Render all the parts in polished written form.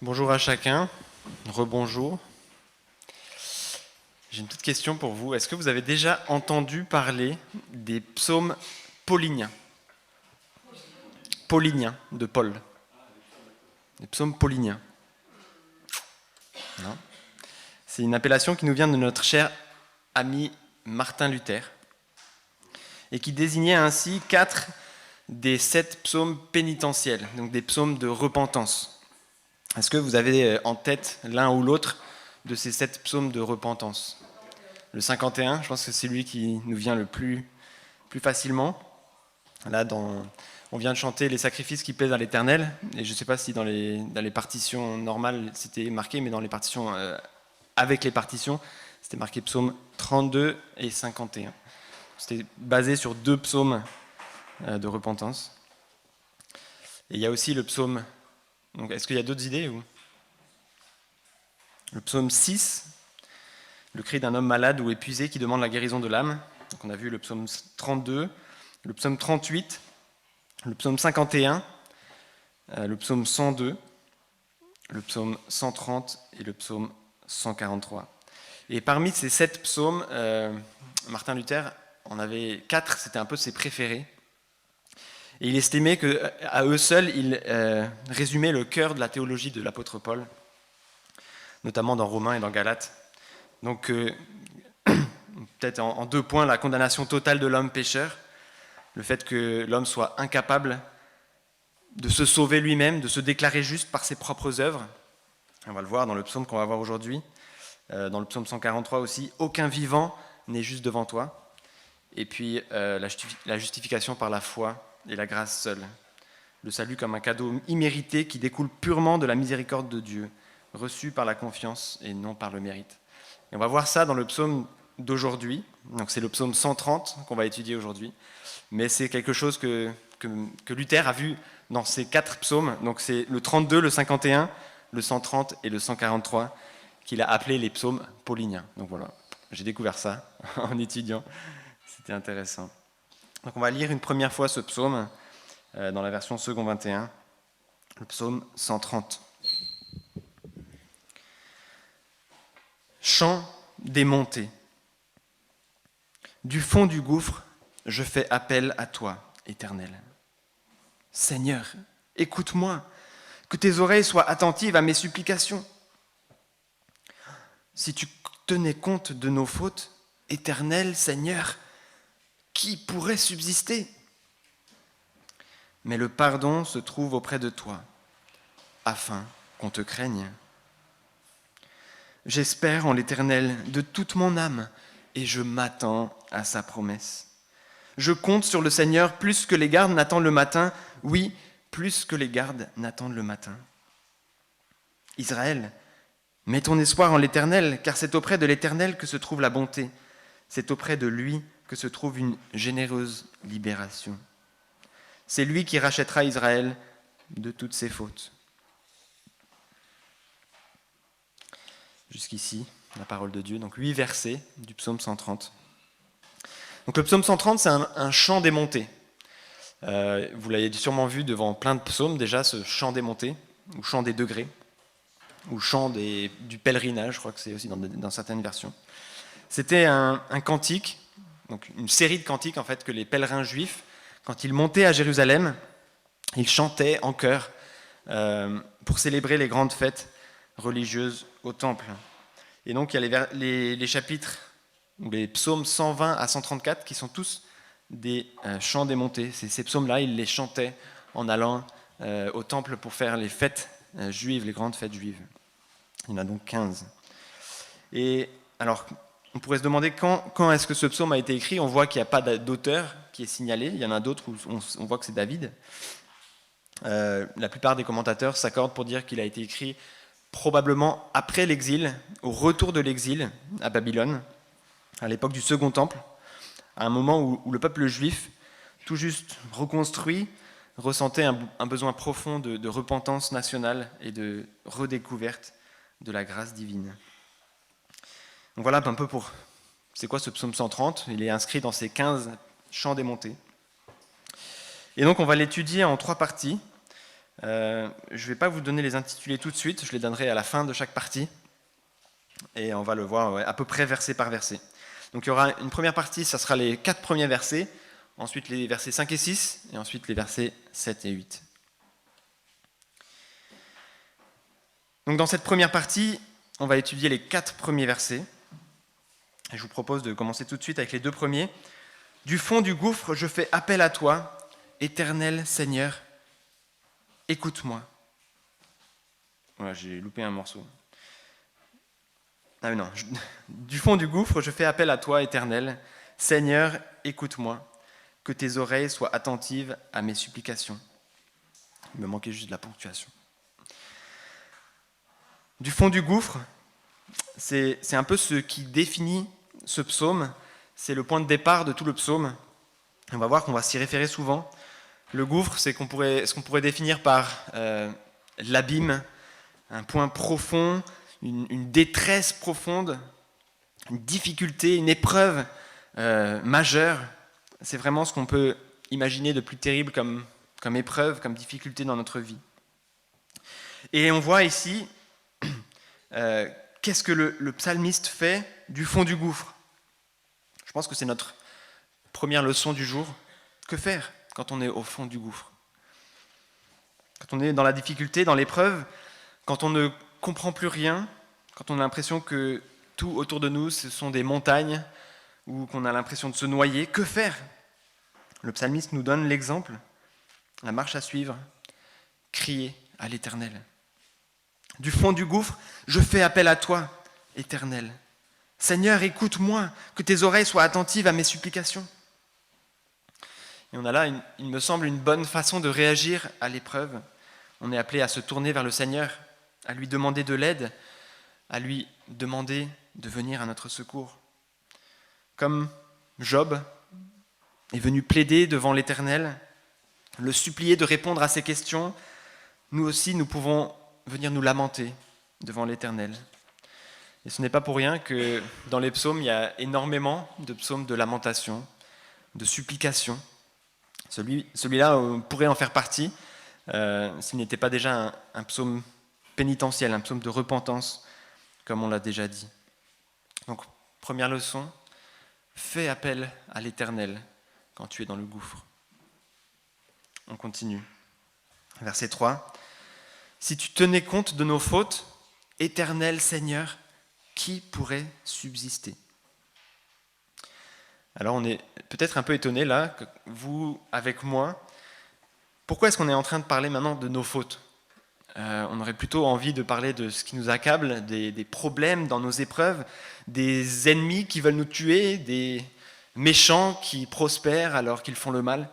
Bonjour à chacun, rebonjour. J'ai une petite question pour vous. Est-ce que vous avez déjà entendu parler des psaumes pauliniens? Pauliniens, de Paul. Les psaumes pauliniens. Non. C'est une appellation qui nous vient de notre cher ami Martin Luther et qui désignait ainsi 4 des 7 psaumes pénitentiels, donc des psaumes de repentance. Est-ce que vous avez en tête l'un ou l'autre de ces 7 psaumes de repentance? Le 51, je pense que c'est lui qui nous vient le plus facilement. Là, on vient de chanter les sacrifices qui plaisent à l'Éternel, et je ne sais pas si dans les partitions normales c'était marqué, mais dans les partitions avec les partitions, c'était marqué psaume 32 et 51. C'était basé sur 2 psaumes de repentance. Et il y a aussi le psaume... Donc, est-ce qu'il y a d'autres idées ou... Le psaume 6, le cri d'un homme malade ou épuisé qui demande la guérison de l'âme. Donc on a vu le psaume 32, le psaume 38, le psaume 51, le psaume 102, le psaume 130 et le psaume 143. Et parmi ces 7 psaumes, Martin Luther en avait 4, c'était un peu ses préférés. Et il estimait qu'à eux seuls, ils résumaient le cœur de la théologie de l'apôtre Paul, notamment dans Romains et dans Galates. Donc, peut-être en 2 points, la condamnation totale de l'homme pécheur, le fait que l'homme soit incapable de se sauver lui-même, de se déclarer juste par ses propres œuvres. On va le voir dans le psaume qu'on va voir aujourd'hui. Dans le psaume 143 aussi, aucun vivant n'est juste devant toi. Et puis la justification par la foi et la grâce seule. Le salut comme un cadeau immérité qui découle purement de la miséricorde de Dieu, reçu par la confiance et non par le mérite. Et on va voir ça dans le psaume d'aujourd'hui. Donc c'est le psaume 130 qu'on va étudier aujourd'hui. Mais c'est quelque chose que Luther a vu dans ces 4 psaumes. Donc c'est le 32, le 51, le 130 et le 143 qu'il a appelé les psaumes pauliniens. Donc voilà, j'ai découvert ça en étudiant. C'était intéressant. Donc on va lire une première fois ce psaume dans la version second 21, le psaume 130. Chant des montées. Du fond du gouffre, je fais appel à toi, Éternel. Seigneur, écoute-moi, que tes oreilles soient attentives à mes supplications. Si tu tenais compte de nos fautes, Éternel, Seigneur, qui pourrait subsister? Mais le pardon se trouve auprès de toi, afin qu'on te craigne. J'espère en l'Éternel de toute mon âme, et je m'attends à sa promesse. Je compte sur le Seigneur plus que les gardes n'attendent le matin, oui, plus que les gardes n'attendent le matin. Israël, mets ton espoir en l'Éternel, car c'est auprès de l'Éternel que se trouve la bonté. C'est auprès de lui que se trouve une généreuse libération. C'est lui qui rachètera Israël de toutes ses fautes. Jusqu'ici, la parole de Dieu. Donc 8 versets du psaume 130. Donc le psaume 130, c'est un chant des montées. Vous l'avez sûrement vu devant plein de psaumes déjà, ce chant des montées, ou chant des degrés, ou chant du pèlerinage, je crois que c'est aussi dans certaines versions. C'était un cantique, donc une série de cantiques en fait que les pèlerins juifs, quand ils montaient à Jérusalem, ils chantaient en chœur pour célébrer les grandes fêtes religieuses au temple. Et donc il y a les chapitres, les psaumes 120 à 134 qui sont tous des chants des montées. Ces psaumes-là, ils les chantaient en allant au temple pour faire les fêtes juives, les grandes fêtes juives. Il y en a donc 15. Et alors, on pourrait se demander quand est-ce que ce psaume a été écrit. On voit qu'il n'y a pas d'auteur qui est signalé. Il y en a d'autres où on voit que c'est David. La plupart des commentateurs s'accordent pour dire qu'il a été écrit probablement après l'exil, au retour de l'exil à Babylone, à l'époque du Second Temple, à un moment où le peuple juif, tout juste reconstruit, ressentait un besoin profond de repentance nationale et de redécouverte de la grâce divine. Donc voilà un peu pour... C'est quoi ce psaume 130 ? Il est inscrit dans ces 15 chants des montées. Et donc on va l'étudier en 3 parties. Je ne vais pas vous donner les intitulés tout de suite, je les donnerai à la fin de chaque partie. Et on va le voir à peu près verset par verset. Donc il y aura une première partie, ça sera les 4 premiers versets, ensuite les versets 5 et 6, et ensuite les versets 7 et 8. Donc dans cette première partie, on va étudier les 4 premiers versets. Et je vous propose de commencer tout de suite avec les 2 premiers. Du fond du gouffre, je fais appel à toi, Éternel Seigneur, écoute-moi. Voilà, j'ai loupé un morceau. Ah non. Du fond du gouffre, je fais appel à toi, Éternel. Seigneur, écoute-moi. Que tes oreilles soient attentives à mes supplications. Il me manquait juste de la ponctuation. Du fond du gouffre, c'est un peu ce qui définit ce psaume. C'est le point de départ de tout le psaume. On va voir qu'on va s'y référer souvent. Le gouffre, c'est ce qu'on pourrait définir par l'abîme, un point profond, une détresse profonde, une difficulté, une épreuve majeure. C'est vraiment ce qu'on peut imaginer de plus terrible comme épreuve, comme difficulté dans notre vie. Et on voit ici qu'est-ce que le psalmiste fait du fond du gouffre. Je pense que c'est notre première leçon du jour. Que faire quand on est au fond du gouffre? Quand on est dans la difficulté, dans l'épreuve, quand on ne comprend plus rien, quand on a l'impression que tout autour de nous, ce sont des montagnes, ou qu'on a l'impression de se noyer, que faire? Le psalmiste nous donne l'exemple, la marche à suivre, crier à l'Éternel. Du fond du gouffre, je fais appel à toi, Éternel. Seigneur, écoute-moi, que tes oreilles soient attentives à mes supplications. Et on a là, il me semble, une bonne façon de réagir à l'épreuve. On est appelé à se tourner vers le Seigneur, à lui demander de l'aide, à lui demander de venir à notre secours. Comme Job est venu plaider devant l'Éternel, le supplier de répondre à ses questions, nous aussi, nous pouvons venir nous lamenter devant l'Éternel. Et ce n'est pas pour rien que dans les psaumes, il y a énormément de psaumes de lamentation, de supplication. Celui-là, on pourrait en faire partie, s'il n'était pas déjà un psaume pénitentiel, un psaume de repentance, comme on l'a déjà dit. Donc, première leçon, fais appel à l'Éternel quand tu es dans le gouffre. On continue. Verset 3. Si tu tenais compte de nos fautes, Éternel Seigneur, qui pourrait subsister? Alors on est peut-être un peu étonné là, que vous avec moi. Pourquoi est-ce qu'on est en train de parler maintenant de nos fautes? On aurait plutôt envie de parler de ce qui nous accable, des problèmes dans nos épreuves, des ennemis qui veulent nous tuer, des méchants qui prospèrent alors qu'ils font le mal.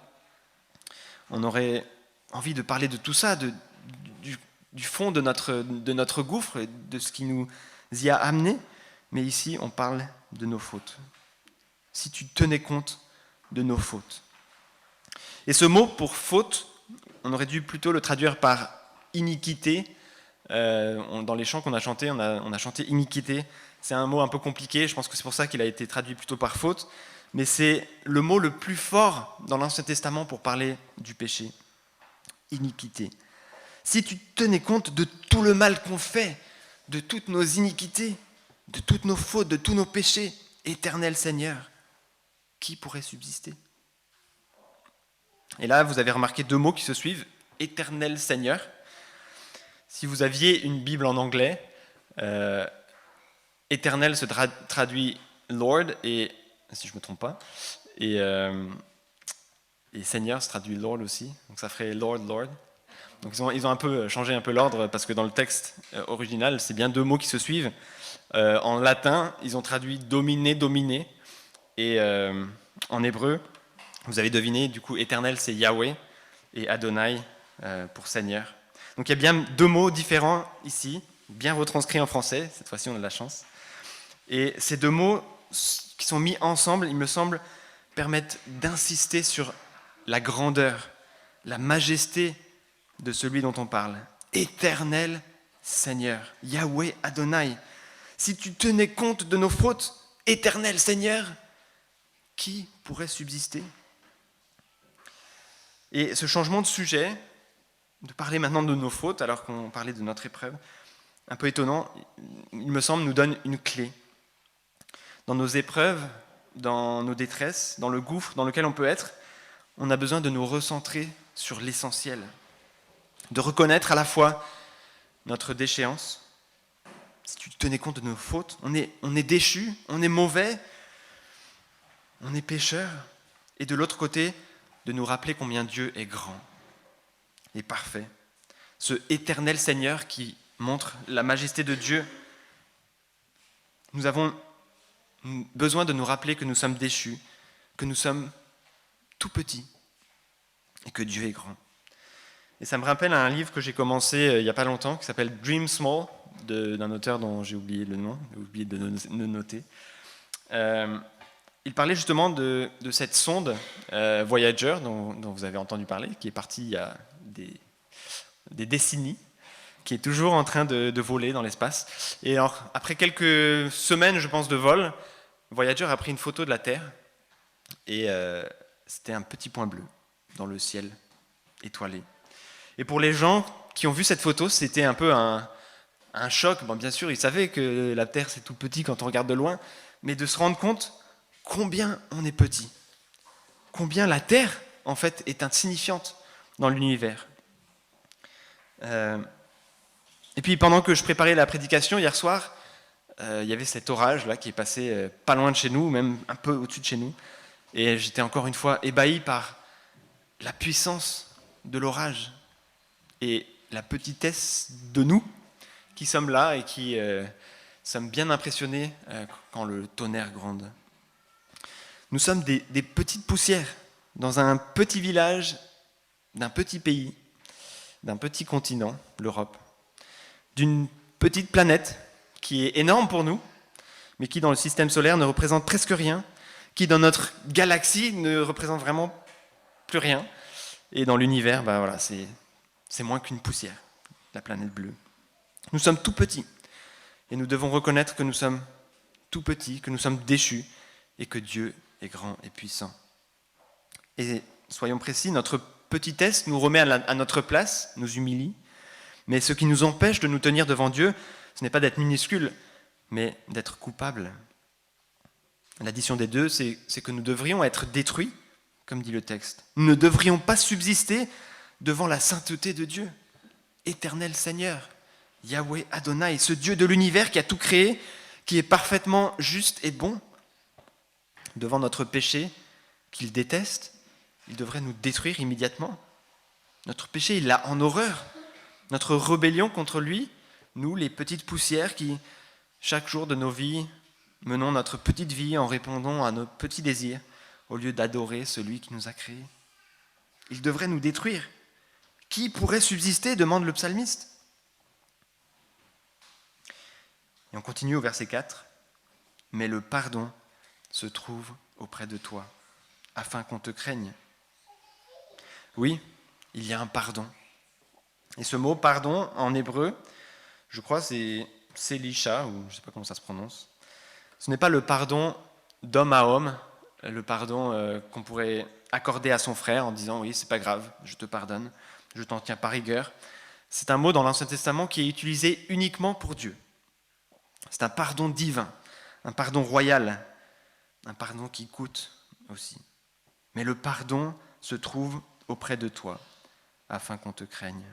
On aurait envie de parler de tout ça, du fond de notre gouffre, de ce qui nous y a amené, mais ici on parle de nos fautes. Si tu tenais compte de nos fautes. Et ce mot pour faute, on aurait dû plutôt le traduire par iniquité. Dans les chants qu'on a chantés, on a chanté iniquité. C'est un mot un peu compliqué, je pense que c'est pour ça qu'il a été traduit plutôt par faute, mais c'est le mot le plus fort dans l'Ancien Testament pour parler du péché. Iniquité. Si tu tenais compte de tout le mal qu'on fait, de toutes nos iniquités, de toutes nos fautes, de tous nos péchés, Éternel Seigneur, qui pourrait subsister? Et là, vous avez remarqué 2 mots qui se suivent, Éternel Seigneur. Si vous aviez une Bible en anglais, Éternel se traduit Lord, et si je ne me trompe pas, et Seigneur se traduit Lord aussi, donc ça ferait Lord. Donc ils ont un peu changé un peu l'ordre, parce que dans le texte original, c'est bien 2 mots qui se suivent. En latin, ils ont traduit dominer, et en hébreu, vous avez deviné, du coup, Éternel, c'est Yahweh, et Adonai pour Seigneur. Donc il y a bien 2 mots différents ici, bien retranscrits en français, cette fois-ci on a de la chance. Et ces 2 mots qui sont mis ensemble, il me semble, permettent d'insister sur la grandeur, la majesté de celui dont on parle. Éternel Seigneur, Yahweh Adonai. Si tu tenais compte de nos fautes, Éternel Seigneur, qui pourrait subsister? Et ce changement de sujet, de parler maintenant de nos fautes, alors qu'on parlait de notre épreuve, un peu étonnant, il me semble, nous donne une clé. Dans nos épreuves, dans nos détresses, dans le gouffre dans lequel on peut être, on a besoin de nous recentrer sur l'essentiel, de reconnaître à la fois notre déchéance. Si tu tenais compte de nos fautes, on est déchus, on est mauvais, on est pécheurs, et de l'autre côté, de nous rappeler combien Dieu est grand et parfait. Ce éternel Seigneur qui montre la majesté de Dieu. Nous avons besoin de nous rappeler que nous sommes déchus, que nous sommes tout petits et que Dieu est grand. Et ça me rappelle un livre que j'ai commencé il n'y a pas longtemps qui s'appelle Dream Small, d'un auteur dont j'ai oublié le nom, j'ai oublié de le noter. Il parlait justement de cette sonde Voyager dont vous avez entendu parler, qui est partie il y a des décennies, qui est toujours en train de voler dans l'espace. Et alors, après quelques semaines, je pense, de vol, Voyager a pris une photo de la Terre, et c'était un petit point bleu dans le ciel étoilé. Et pour les gens qui ont vu cette photo, c'était un peu un choc. Bon, bien sûr, ils savaient que la Terre, c'est tout petit quand on regarde de loin, mais de se rendre compte combien on est petit, combien la Terre, en fait, est insignifiante dans l'univers. Et puis, pendant que je préparais la prédication hier soir, il y avait cet orage là qui est passé pas loin de chez nous, même un peu au-dessus de chez nous. Et j'étais encore une fois ébahi par la puissance de l'orage et la petitesse de nous qui sommes là et qui sommes bien impressionnés quand le tonnerre gronde. Nous sommes des petites poussières dans un petit village d'un petit pays, d'un petit continent, l'Europe, d'une petite planète qui est énorme pour nous, mais qui dans le système solaire ne représente presque rien, qui dans notre galaxie ne représente vraiment plus rien, et dans l'univers, ben voilà, c'est moins qu'une poussière, la planète bleue. Nous sommes tout petits, et nous devons reconnaître que nous sommes tout petits, que nous sommes déchus, et que Dieu est grand et puissant. Et soyons précis, notre petitesse nous remet à notre place, nous humilie, mais ce qui nous empêche de nous tenir devant Dieu, ce n'est pas d'être minuscule, mais d'être coupable. L'addition des deux, c'est que nous devrions être détruits, comme dit le texte. Nous ne devrions pas subsister devant la sainteté de Dieu, éternel Seigneur, Yahweh Adonai, ce Dieu de l'univers qui a tout créé, qui est parfaitement juste et bon. Devant notre péché qu'il déteste, il devrait nous détruire immédiatement. Notre péché, il l'a en horreur. Notre rébellion contre lui, nous, les petites poussières qui, chaque jour de nos vies, menons notre petite vie en répondant à nos petits désirs, au lieu d'adorer celui qui nous a créés. Il devrait nous détruire. Qui pourrait subsister, demande le psalmiste. Et on continue au verset 4. Mais le pardon se trouve auprès de toi, afin qu'on te craigne. Oui, il y a un pardon. Et ce mot pardon, en hébreu, je crois c'est Selisha, ou je ne sais pas comment ça se prononce. Ce n'est pas le pardon d'homme à homme, le pardon qu'on pourrait accorder à son frère en disant « oui, c'est pas grave, je te pardonne, je t'en tiens pas rigueur ». C'est un mot dans l'Ancien Testament qui est utilisé uniquement pour Dieu. C'est un pardon divin, un pardon royal, un pardon qui coûte aussi. Mais le pardon se trouve auprès de toi, afin qu'on te craigne.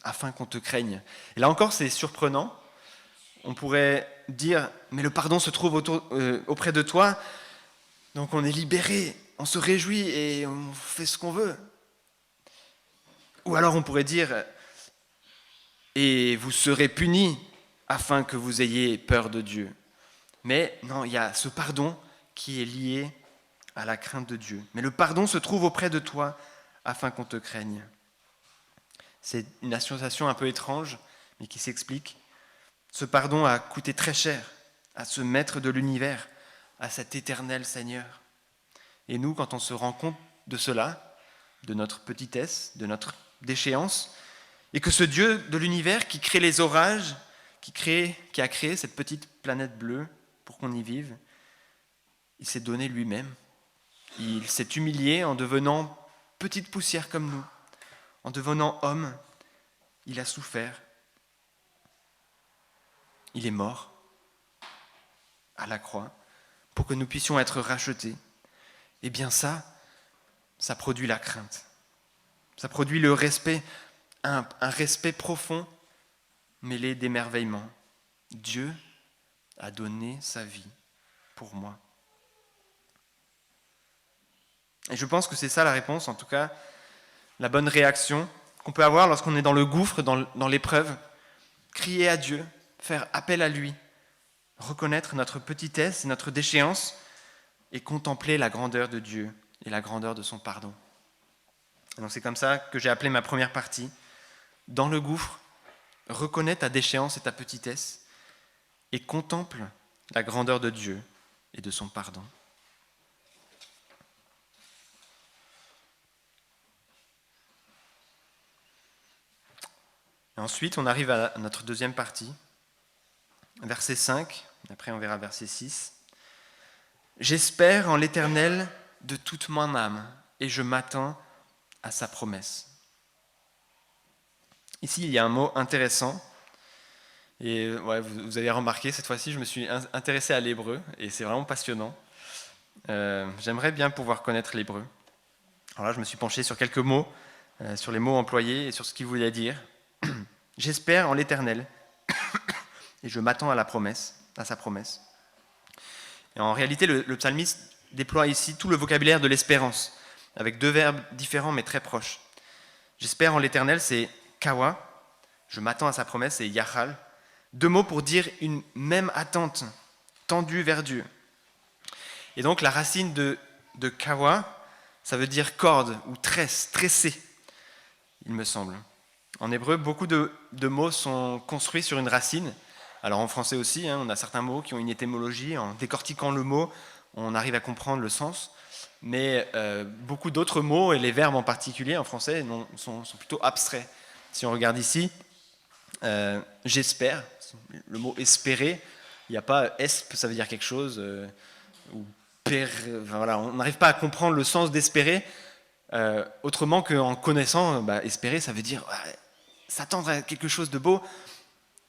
Afin qu'on te craigne. Et là encore, c'est surprenant. On pourrait dire, mais le pardon se trouve auprès de toi, donc on est libéré, on se réjouit et on fait ce qu'on veut. Ou alors on pourrait dire, et vous serez punis afin que vous ayez peur de Dieu. Mais non, il y a ce pardon qui est lié à la crainte de Dieu. Mais le pardon se trouve auprès de toi afin qu'on te craigne. C'est une association un peu étrange, mais qui s'explique. Ce pardon a coûté très cher à ce maître de l'univers, à cet éternel Seigneur. Et nous, quand on se rend compte de cela, de notre petitesse, de notre déchéance, et que ce Dieu de l'univers qui crée les orages, qui a créé cette petite planète bleue pour qu'on y vive, il s'est donné lui-même. Il s'est humilié en devenant petite poussière comme nous, En devenant homme, il a souffert. Il est mort à la croix pour que nous puissions être rachetés. Eh bien ça produit la crainte. Ça produit le respect, un respect profond mêlé d'émerveillement. Dieu a donné sa vie pour moi. Et je pense que c'est ça la réponse, en tout cas, la bonne réaction qu'on peut avoir lorsqu'on est dans le gouffre, dans l'épreuve. Crier à Dieu, faire appel à lui, reconnaître notre petitesse et notre déchéance et contempler la grandeur de Dieu et la grandeur de son pardon. Donc c'est comme ça que j'ai appelé ma première partie. Dans le gouffre, reconnais ta déchéance et ta petitesse et contemple la grandeur de Dieu et de son pardon. Et ensuite, on arrive à notre deuxième partie, verset 5, après on verra verset 6. « J'espère en l'Éternel de toute mon âme, et je m'attends à sa promesse. » Ici, il y a un mot intéressant, et vous avez remarqué, cette fois-ci, je me suis intéressé à l'hébreu, et c'est vraiment passionnant. J'aimerais bien pouvoir connaître l'hébreu. Alors là, je me suis penché sur quelques mots, sur les mots employés et sur ce qu'il voulait dire. « J'espère en l'Éternel, et je m'attends à sa promesse. » Et en réalité, le psalmiste déploie ici tout le vocabulaire de l'espérance, avec deux verbes différents mais très proches. J'espère en l'Éternel, c'est kawa, je m'attends à sa promesse, c'est yachal. Deux mots pour dire une même attente, tendue vers Dieu. Et donc la racine de kawa, ça veut dire corde ou tresse, tresser, il me semble. En hébreu, beaucoup de mots sont construits sur une racine. Alors en français aussi, on a certains mots qui ont une étymologie. En décortiquant le mot, on arrive à comprendre le sens. Mais beaucoup d'autres mots, et les verbes en particulier en français, sont plutôt abstraits. Si on regarde ici, j'espère, le mot espérer, il n'y a pas esp, ça veut dire quelque chose, ou voilà, on n'arrive pas à comprendre le sens d'espérer, autrement qu'en connaissant, espérer, ça veut dire s'attendre à quelque chose de beau.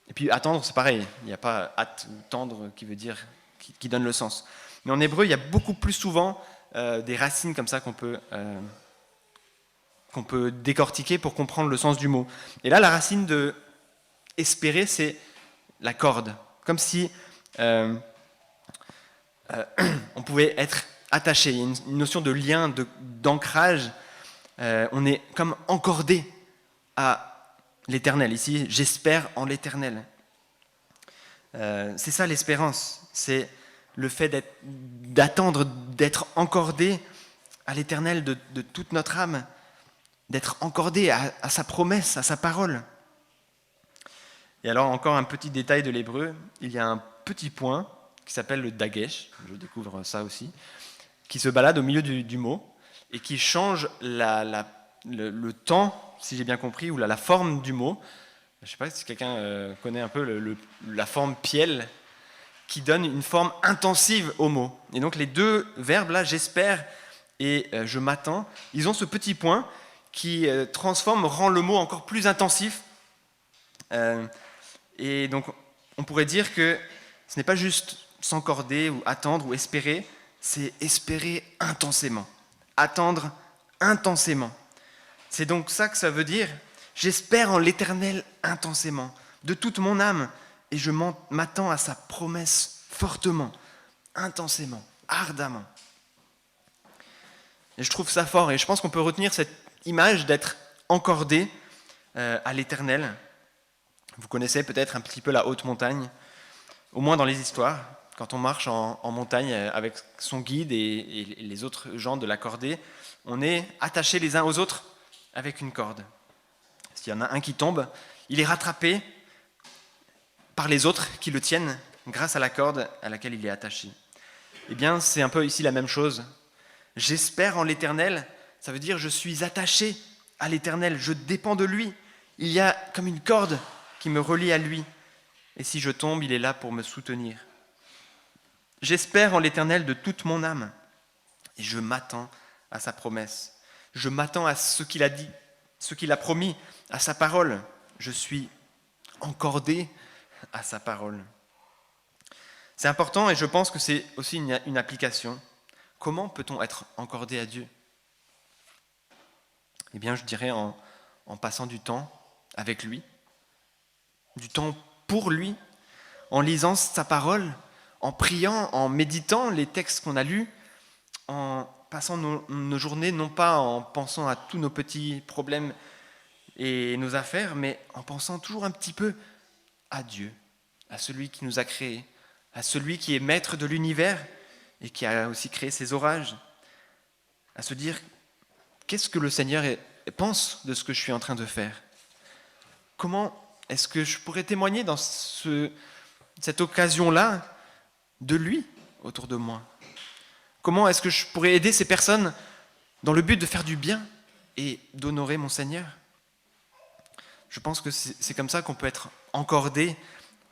Et puis attendre, c'est pareil, il n'y a pas hâte ou tendre qui veut dire, qui donne le sens. Mais en hébreu, il y a beaucoup plus souvent des racines comme ça qu'on peut décortiquer pour comprendre le sens du mot. Et là, la racine de espérer, c'est la corde. Comme si on pouvait être attaché. Il y a une notion de lien, d'ancrage. On est comme encordé à l'Éternel. Ici, j'espère en l'Éternel. C'est ça l'espérance. C'est le fait d'attendre, d'être encordé à l'Éternel de toute notre âme, d'être encordé à sa promesse, à sa parole. Et alors, encore un petit détail de l'hébreu, il y a un petit point qui s'appelle le dagesh, je découvre ça aussi, qui se balade au milieu du mot et qui change le temps, si j'ai bien compris, ou la forme du mot. Je ne sais pas si quelqu'un connaît un peu la forme piel, qui donne une forme intensive au mot. Et donc les deux verbes là, j'espère et je m'attends, ils ont ce petit point qui rend le mot encore plus intensif. Et donc on pourrait dire que ce n'est pas juste s'encorder ou attendre ou espérer, c'est espérer intensément, attendre intensément. C'est donc ça que ça veut dire. J'espère en l'Éternel intensément, de toute mon âme, et je m'attends à sa promesse fortement, intensément, ardemment. Et je trouve ça fort, et je pense qu'on peut retenir cette image d'être encordé à l'Éternel. Vous connaissez peut-être un petit peu la haute montagne, au moins dans les histoires, quand on marche en montagne avec son guide et les autres gens de la cordée, on est attachés les uns aux autres avec une corde. S'il y en a un qui tombe, il est rattrapé par les autres qui le tiennent grâce à la corde à laquelle il est attaché. Eh bien, c'est un peu ici la même chose. J'espère en l'Éternel, ça veut dire je suis attaché à l'Éternel, je dépends de lui. Il y a comme une corde qui me relie à lui. Et si je tombe, il est là pour me soutenir. J'espère en l'Éternel de toute mon âme et je m'attends à sa promesse. Je m'attends à ce qu'il a dit. ce qu'il a promis à sa parole. Je suis encordé à sa parole. C'est important et je pense que c'est aussi une application. Comment peut-on être encordé à Dieu ? Eh bien, je dirais en passant du temps avec lui, du temps pour lui, en lisant sa parole, en priant, en méditant les textes qu'on a lus, en passant nos journées, non pas en pensant à tous nos petits problèmes et nos affaires, mais en pensant toujours un petit peu à Dieu, à celui qui nous a créés, à celui qui est maître de l'univers et qui a aussi créé ces orages, à se dire qu'est-ce que le Seigneur pense de ce que je suis en train de faire ? Comment est-ce que je pourrais témoigner dans cette occasion-là de lui autour de moi ? Comment est-ce que je pourrais aider ces personnes dans le but de faire du bien et d'honorer mon Seigneur ? Je pense que c'est comme ça qu'on peut être encordé.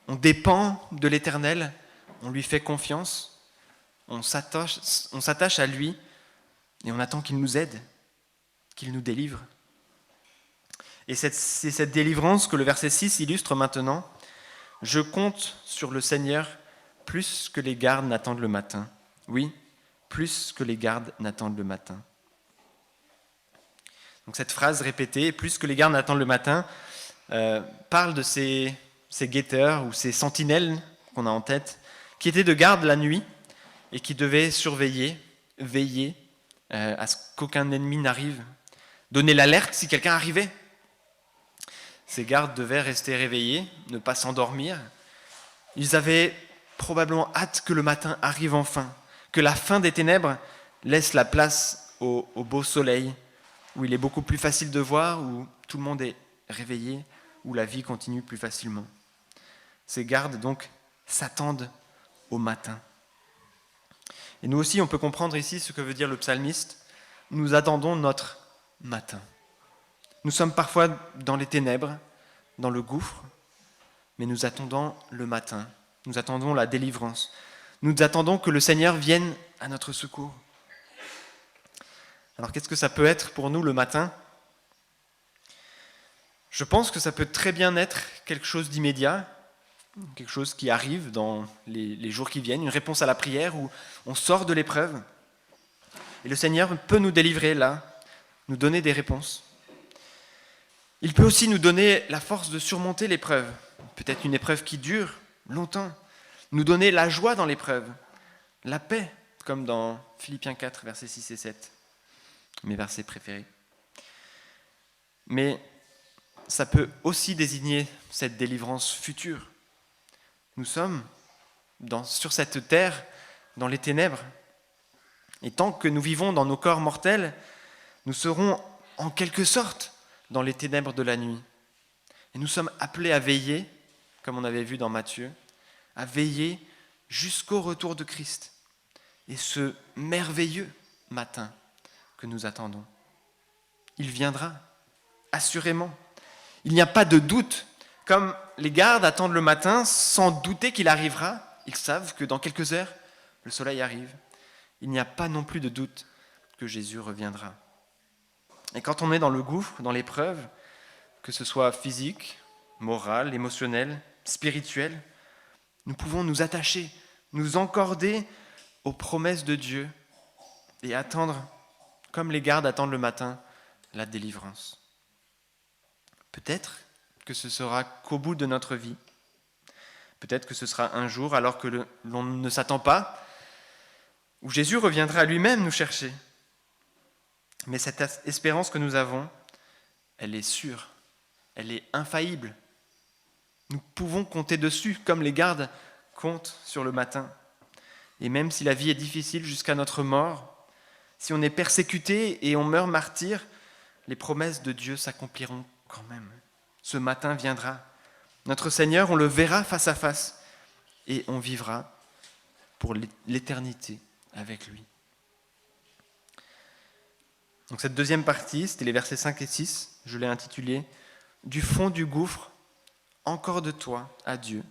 On dépend de l'Éternel, on lui fait confiance, on s'attache à lui et on attend qu'il nous aide, qu'il nous délivre. Et c'est cette délivrance que le verset 6 illustre maintenant. « Je compte sur le Seigneur plus que les gardes n'attendent le matin. » Oui, plus que les gardes n'attendent le matin. Donc cette phrase répétée, « plus que les gardes n'attendent le matin », parle de ces guetteurs ou ces sentinelles qu'on a en tête, qui étaient de garde la nuit et qui devaient surveiller, veiller à ce qu'aucun ennemi n'arrive, donner l'alerte si quelqu'un arrivait. Ces gardes devaient rester réveillés, ne pas s'endormir. Ils avaient probablement hâte que le matin arrive enfin, que la fin des ténèbres laisse la place au beau soleil, où il est beaucoup plus facile de voir, où tout le monde est réveillé, où la vie continue plus facilement. Ces gardes, donc, s'attendent au matin. Et nous aussi, on peut comprendre ici ce que veut dire le psalmiste. Nous attendons notre matin. Nous sommes parfois dans les ténèbres, dans le gouffre, mais nous attendons le matin. Nous attendons la délivrance. Nous attendons que le Seigneur vienne à notre secours. Alors, qu'est-ce que ça peut être pour nous le matin ? Je pense que ça peut très bien être quelque chose d'immédiat, quelque chose qui arrive dans les jours qui viennent, une réponse à la prière où on sort de l'épreuve. Et le Seigneur peut nous délivrer là, nous donner des réponses. Il peut aussi nous donner la force de surmonter l'épreuve, peut-être une épreuve qui dure longtemps, nous donner la joie dans l'épreuve, la paix, comme dans Philippiens 4, versets 6 et 7, mes versets préférés. Mais ça peut aussi désigner cette délivrance future. Nous sommes sur cette terre, dans les ténèbres, et tant que nous vivons dans nos corps mortels, nous serons en quelque sorte dans les ténèbres de la nuit. Et nous sommes appelés à veiller, comme on avait vu dans Matthieu, à veiller jusqu'au retour de Christ et ce merveilleux matin que nous attendons. Il viendra, assurément. Il n'y a pas de doute. Comme les gardes attendent le matin sans douter qu'il arrivera, ils savent que dans quelques heures, le soleil arrive. Il n'y a pas non plus de doute que Jésus reviendra. Et quand on est dans le gouffre, dans l'épreuve, que ce soit physique, morale, émotionnelle, spirituelle, nous pouvons nous attacher, nous encorder aux promesses de Dieu et attendre, comme les gardes attendent le matin, la délivrance. Peut-être que ce sera qu'au bout de notre vie, peut-être que ce sera un jour alors que l'on ne s'attend pas, où Jésus reviendra lui-même nous chercher. Mais cette espérance que nous avons, elle est sûre, elle est infaillible. Nous pouvons compter dessus, comme les gardes comptent sur le matin. Et même si la vie est difficile jusqu'à notre mort, si on est persécuté et on meurt martyr, les promesses de Dieu s'accompliront quand même. Ce matin viendra. Notre Seigneur, on le verra face à face et on vivra pour l'éternité avec lui. Donc cette deuxième partie, c'était les versets 5 et 6, je l'ai intitulée « Du fond du gouffre, encore de toi à Dieu,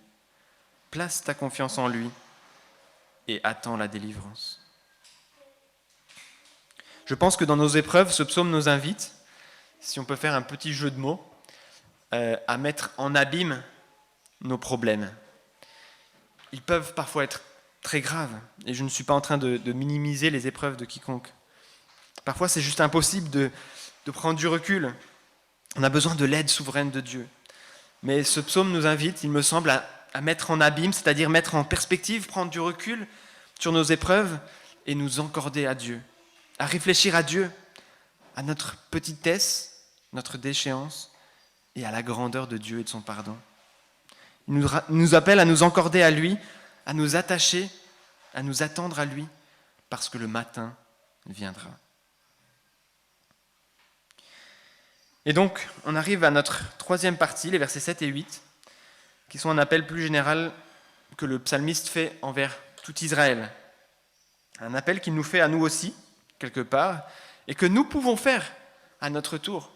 place ta confiance en lui et attends la délivrance. » Je pense que dans nos épreuves, ce psaume nous invite si on peut faire un petit jeu de mots, à mettre en abîme nos problèmes. Ils peuvent parfois être très graves, et je ne suis pas en train de minimiser les épreuves de quiconque. Parfois, c'est juste impossible de prendre du recul. On a besoin de l'aide souveraine de Dieu. Mais ce psaume nous invite, il me semble, à mettre en abîme, c'est-à-dire mettre en perspective, prendre du recul sur nos épreuves et nous encorder à Dieu, à réfléchir à Dieu, à notre petitesse, notre déchéance et à la grandeur de Dieu et de son pardon. Il nous appelle à nous encorder à lui, à nous attacher, à nous attendre à lui, parce que le matin viendra. Et donc, on arrive à notre troisième partie, les versets 7 et 8, qui sont un appel plus général que le psalmiste fait envers tout Israël. Un appel qu'il nous fait à nous aussi, quelque part, et que nous pouvons faire à notre tour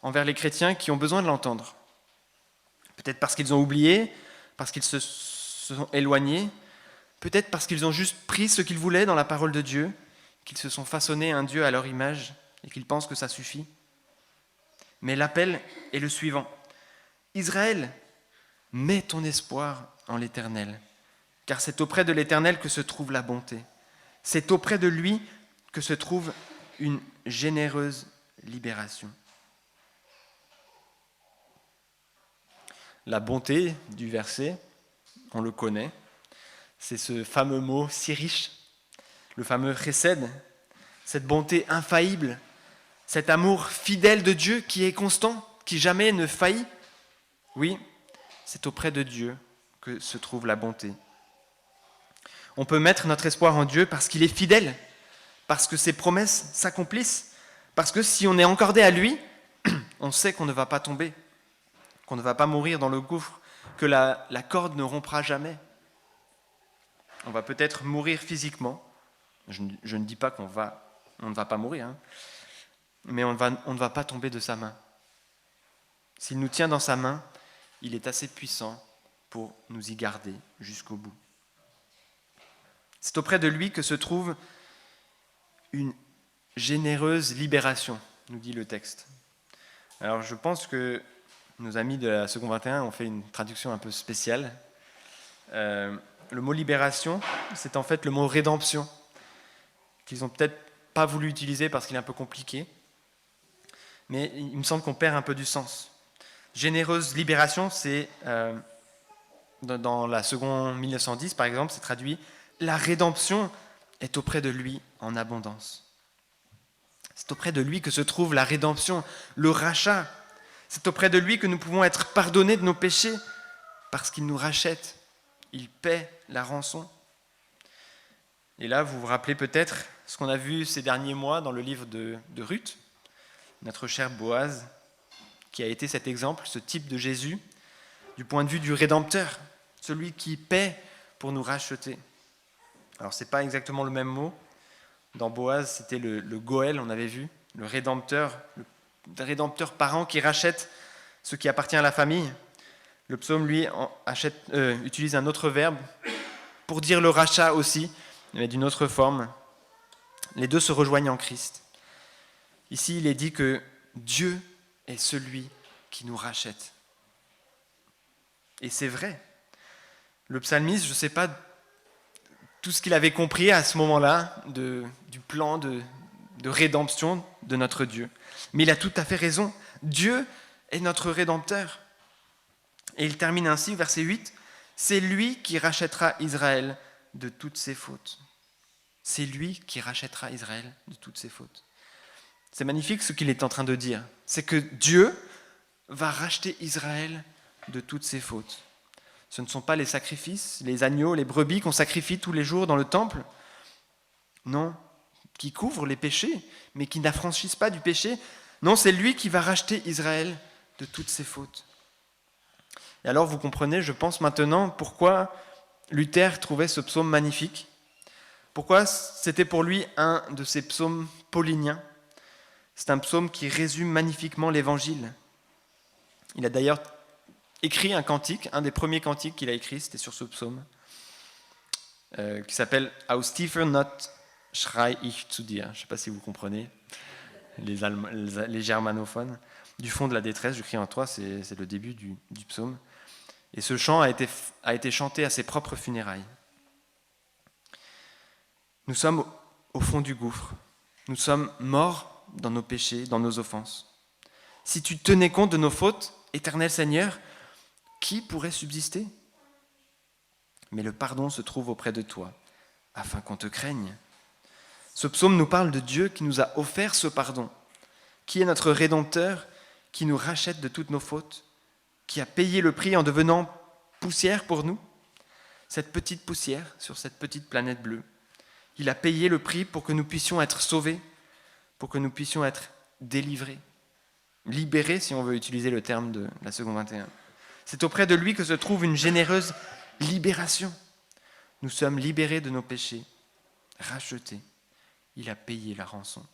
envers les chrétiens qui ont besoin de l'entendre. Peut-être parce qu'ils ont oublié, parce qu'ils se sont éloignés, peut-être parce qu'ils ont juste pris ce qu'ils voulaient dans la parole de Dieu, qu'ils se sont façonnés un Dieu à leur image et qu'ils pensent que ça suffit. Mais l'appel est le suivant. Israël, mets ton espoir en l'Éternel, car c'est auprès de l'Éternel que se trouve la bonté. C'est auprès de lui que se trouve une généreuse libération. La bonté du verset, on le connaît, c'est ce fameux mot si riche, le fameux chesed, cette bonté infaillible, cet amour fidèle de Dieu qui est constant, qui jamais ne faillit. Oui, c'est auprès de Dieu que se trouve la bonté. On peut mettre notre espoir en Dieu parce qu'il est fidèle, parce que ses promesses s'accomplissent, parce que si on est encordé à lui, on sait qu'on ne va pas tomber, qu'on ne va pas mourir dans le gouffre, que la corde ne rompra jamais. On va peut-être mourir physiquement, je ne dis pas on ne va pas mourir, hein, mais on ne va pas tomber de sa main. S'il nous tient dans sa main, il est assez puissant pour nous y garder jusqu'au bout. C'est auprès de lui que se trouve une généreuse libération, nous dit le texte. Alors je pense que nos amis de la seconde 21 ont fait une traduction un peu spéciale. Le mot libération, c'est en fait le mot rédemption, qu'ils n'ont peut-être pas voulu utiliser parce qu'il est un peu compliqué, mais il me semble qu'on perd un peu du sens. Généreuse libération, c'est, dans la seconde 1910 par exemple, c'est traduit « La rédemption est auprès de lui en abondance ». C'est auprès de lui que se trouve la rédemption, le rachat. C'est auprès de lui que nous pouvons être pardonnés de nos péchés parce qu'il nous rachète. Il paie la rançon. Et là, vous vous rappelez peut-être ce qu'on a vu ces derniers mois dans le livre de Ruth, notre chère Boaz, qui a été cet exemple, ce type de Jésus, du point de vue du Rédempteur, celui qui paie pour nous racheter. Alors, ce n'est pas exactement le même mot. Dans Boaz, c'était le Goël, on avait vu, le Rédempteur parent qui rachète ce qui appartient à la famille. Le psaume, lui, utilise un autre verbe pour dire le rachat aussi, mais d'une autre forme. Les deux se rejoignent en Christ. Ici, il est dit que Dieu est celui qui nous rachète. Et c'est vrai. Le psalmiste, je ne sais pas tout ce qu'il avait compris à ce moment-là du plan de rédemption de notre Dieu. Mais il a tout à fait raison. Dieu est notre Rédempteur. Et il termine ainsi, verset 8, « C'est lui qui rachètera Israël de toutes ses fautes. » C'est lui qui rachètera Israël de toutes ses fautes. C'est magnifique ce qu'il est en train de dire. C'est que Dieu va racheter Israël de toutes ses fautes. Ce ne sont pas les sacrifices, les agneaux, les brebis qu'on sacrifie tous les jours dans le temple. Non, qui couvrent les péchés, mais qui n'affranchissent pas du péché. Non, c'est lui qui va racheter Israël de toutes ses fautes. Et alors vous comprenez, je pense maintenant, pourquoi Luther trouvait ce psaume magnifique. Pourquoi c'était pour lui un de ses psaumes pauliniens. C'est un psaume qui résume magnifiquement l'Évangile. Il a d'ailleurs écrit un cantique, un des premiers cantiques qu'il a écrit, c'était sur ce psaume, qui s'appelle « Aus tiefer Not schrei ich zu dir ». Je ne sais pas si vous comprenez. les germanophones. Du fond de la détresse, je crie en toi, c'est le début du psaume. Et ce chant a été chanté à ses propres funérailles. Nous sommes au fond du gouffre. Nous sommes morts dans nos péchés, dans nos offenses. Si tu tenais compte de nos fautes, éternel Seigneur, qui pourrait subsister ? Mais le pardon se trouve auprès de toi, afin qu'on te craigne. Ce psaume nous parle de Dieu qui nous a offert ce pardon, qui est notre Rédempteur, qui nous rachète de toutes nos fautes, qui a payé le prix en devenant poussière pour nous, cette petite poussière sur cette petite planète bleue. Il a payé le prix pour que nous puissions être sauvés, pour que nous puissions être délivrés, libérés si on veut utiliser le terme de la seconde 21. C'est auprès de lui que se trouve une généreuse libération. Nous sommes libérés de nos péchés, rachetés. Il a payé la rançon.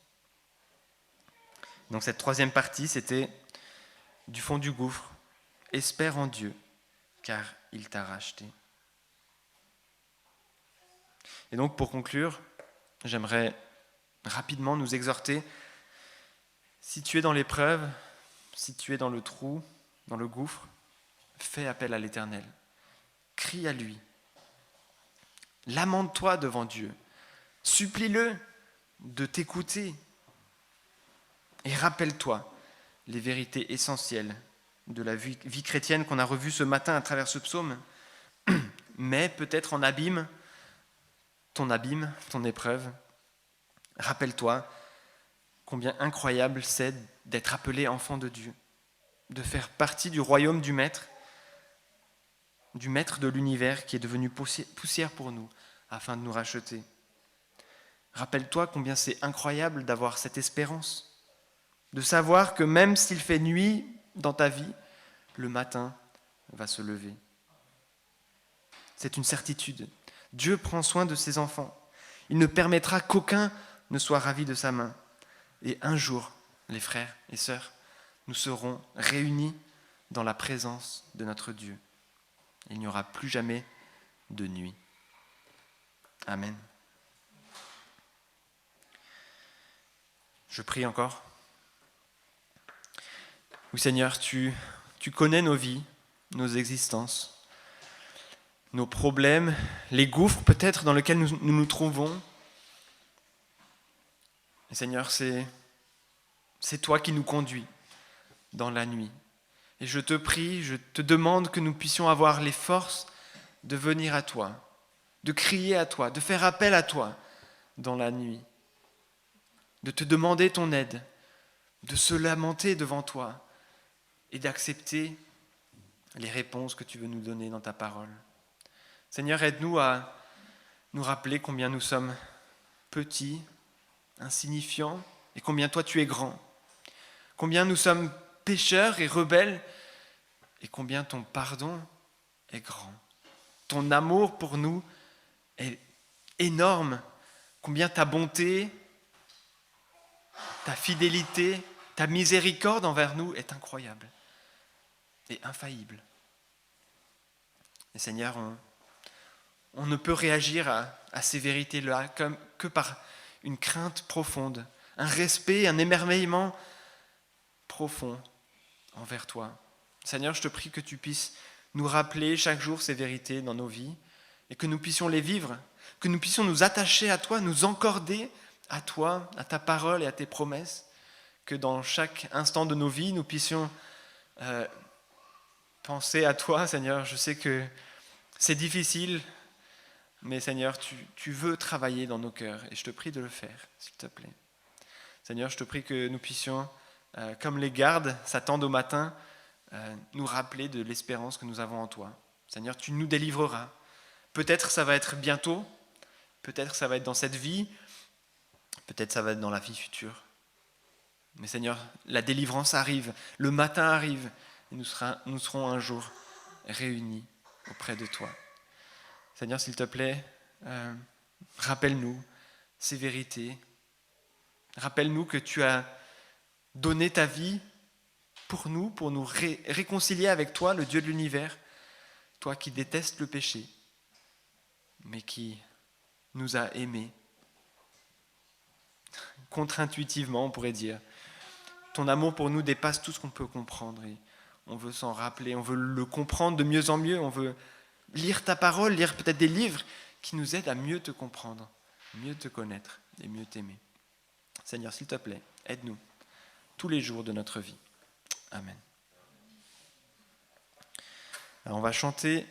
Donc cette troisième partie, c'était du fond du gouffre. Espère en Dieu, car il t'a racheté. Et donc pour conclure, j'aimerais rapidement nous exhorter. Si tu es dans l'épreuve, si tu es dans le trou, dans le gouffre, fais appel à l'Éternel. Crie à lui. Lamente-toi devant Dieu. Supplie-le de t'écouter. Et rappelle-toi les vérités essentielles de la vie chrétienne qu'on a revues ce matin à travers ce psaume. Mais peut-être en abîme, ton épreuve. Rappelle-toi combien incroyable c'est d'être appelé enfant de Dieu, de faire partie du royaume du Maître de l'univers qui est devenu poussière pour nous, afin de nous racheter. Rappelle-toi combien c'est incroyable d'avoir cette espérance, de savoir que même s'il fait nuit dans ta vie, le matin va se lever. C'est une certitude. Dieu prend soin de ses enfants. Il ne permettra qu'aucun ne soit ravi de sa main. Et un jour, les frères et sœurs, nous serons réunis dans la présence de notre Dieu. Il n'y aura plus jamais de nuit. Amen. Je prie encore. Oui Seigneur, tu connais nos vies, nos existences, nos problèmes, les gouffres peut-être dans lesquels nous nous trouvons. Et Seigneur, c'est toi qui nous conduis dans la nuit. Et je te prie, je te demande que nous puissions avoir les forces de venir à toi, de crier à toi, de faire appel à toi dans la nuit, de te demander ton aide, de se lamenter devant toi et d'accepter les réponses que tu veux nous donner dans ta parole. Seigneur, aide-nous à nous rappeler combien nous sommes petits, insignifiants, et combien toi tu es grand. Combien nous sommes pécheurs et rebelles, et combien ton pardon est grand. Ton amour pour nous est énorme. Combien ta bonté, ta fidélité, ta miséricorde envers nous est incroyable et infaillible. Et Seigneur, on ne peut réagir à ces vérités-là que par une crainte profonde, un respect, un émerveillement profond envers toi. Seigneur, je te prie que tu puisses nous rappeler chaque jour ces vérités dans nos vies et que nous puissions les vivre, que nous puissions nous attacher à toi, nous encorder à toi, à ta parole et à tes promesses, que dans chaque instant de nos vies, nous puissions penser à toi, Seigneur. Je sais que c'est difficile, mais Seigneur, tu veux travailler dans nos cœurs et je te prie de le faire, s'il te plaît. Seigneur, je te prie que nous puissions, comme les gardes s'attendent au matin, nous rappeler de l'espérance que nous avons en toi. Seigneur, tu nous délivreras. Peut-être ça va être bientôt, peut-être ça va être dans cette vie, peut-être ça va être dans la vie future. Mais Seigneur, la délivrance arrive, le matin arrive, et nous serons un jour réunis auprès de toi. Seigneur, s'il te plaît, rappelle-nous ces vérités. Rappelle-nous que tu as donné ta vie pour nous réconcilier avec toi, le Dieu de l'univers, toi qui détestes le péché, mais qui nous a aimés. Contre-intuitivement, on pourrait dire, ton amour pour nous dépasse tout ce qu'on peut comprendre. Et on veut s'en rappeler, on veut le comprendre de mieux en mieux, on veut lire ta parole, lire peut-être des livres qui nous aident à mieux te comprendre, mieux te connaître et mieux t'aimer. Seigneur, s'il te plaît, aide-nous tous les jours de notre vie. Amen. Alors on va chanter